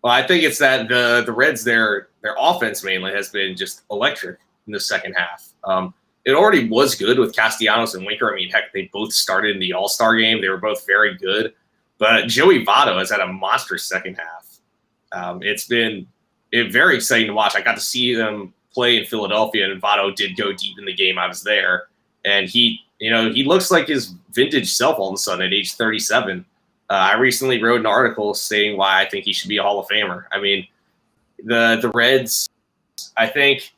S5: I think it's that the Reds, their offense mainly has been just electric in the second half. It already was good with Castellanos and Winker. I mean, heck, they both started in the All-Star game. They were both very good. But Joey Votto has had a monstrous second half. It's been very exciting to watch. I got to see them play in Philadelphia, and Votto did go deep in the game. I was there. And he looks like his vintage self all of a sudden at age 37. I recently wrote an article saying why I think he should be a Hall of Famer. I mean, the Reds, I think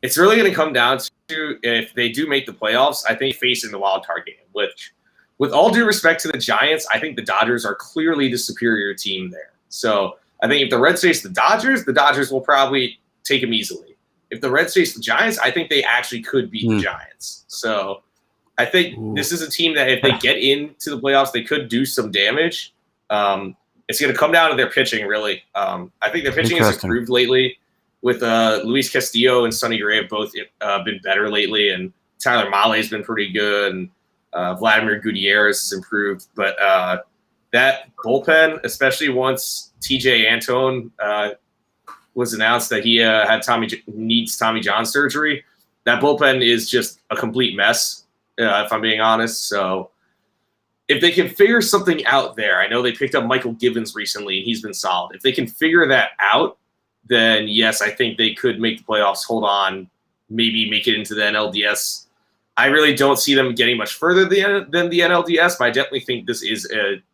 S5: it's really going to come down to, if they do make the playoffs, I think facing the wild card game, which, with all due respect to the Giants, I think the Dodgers are clearly the superior team there. So I think if the Reds face the Dodgers will probably take them easily. If the Reds face the Giants, I think they actually could beat the Giants. So I think this is a team that if they get into the playoffs, they could do some damage. It's going to come down to their pitching, really. I think their pitching has improved lately, with Luis Castillo and Sonny Gray have both been better lately, and Tyler Mahle's been pretty good, and Vladimir Gutierrez has improved. But that bullpen, especially once TJ Antone was announced that he had needs Tommy John surgery, that bullpen is just a complete mess, if I'm being honest. So if they can figure something out there, I know they picked up Michael Givens recently, and he's been solid. If they can figure that out, then yes, I think they could make the playoffs, hold on, maybe make it into the NLDS. I really don't see them getting much further than the NLDS, but I definitely think this is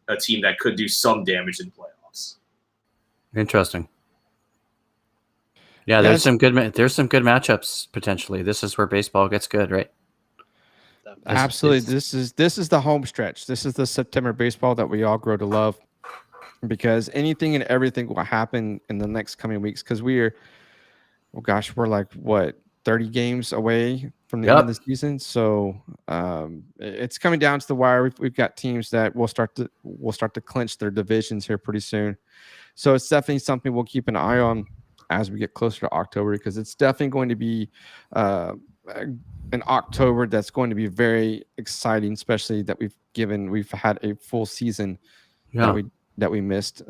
S5: a team that could do some damage in the playoffs.
S4: Interesting. Yeah, there's some good matchups potentially. This is where baseball gets good, right?
S3: Absolutely. This is the home stretch. This is the September baseball that we all grow to love, because anything and everything will happen in the next coming weeks, because we're like, what, 30 games away from the end of the season. So it's coming down to the wire. We've got teams that will start to clinch their divisions here pretty soon. So it's definitely something we'll keep an eye on as we get closer to October, because it's definitely going to be an October that's going to be very exciting, especially that we've had a full season that we missed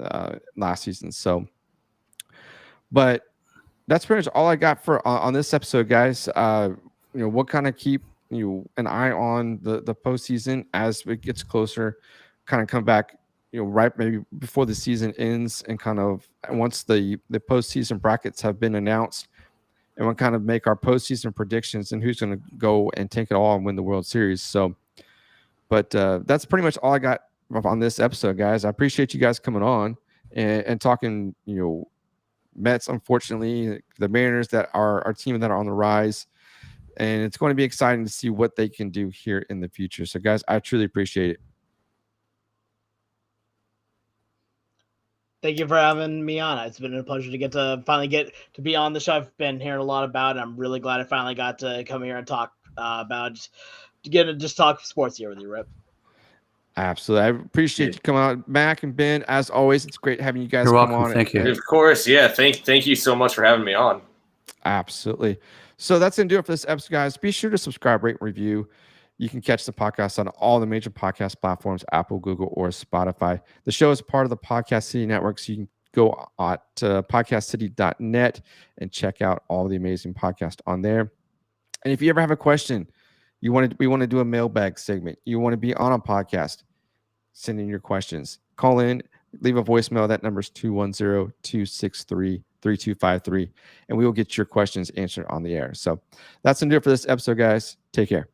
S3: last season. So, but that's pretty much all I got for on this episode, guys. We'll kind of keep an eye on the postseason as it gets closer, kind of come back right maybe before the season ends, and kind of once the postseason brackets have been announced, and we'll kind of make our postseason predictions and who's going to go and take it all and win the World Series. So, but that's pretty much all I got on this episode, guys. I appreciate you guys coming on and talking, Mets, unfortunately, the Mariners, that are our team that are on the rise, and it's going to be exciting to see what they can do here in the future. So, guys, I truly appreciate it.
S6: Thank you for having me on. It's been a pleasure to finally get to be on the show. I've been hearing a lot about it. I'm really glad I finally got to come here and talk about get to just talk sports here with you, Rip.
S3: Absolutely. I appreciate you coming out, Mac and Ben. As always, it's great having you guys
S4: You're
S3: come
S4: welcome.
S3: on.
S4: Thank you.
S5: Of course. Yeah. Thank you so much for having me on.
S3: Absolutely. So that's going to do it for this episode, guys. Be sure to subscribe, rate, and review. You can catch the podcast on all the major podcast platforms, Apple, Google, or Spotify. The show is part of the Podcast City Network, so you can go at podcastcity.net and check out all the amazing podcasts on there. And if you ever have a question, we want to do a mailbag segment, you want to be on a podcast, send in your questions. Call in, leave a voicemail. That number is 210-263-3253, and we will get your questions answered on the air. So that's going to do it for this episode, guys. Take care.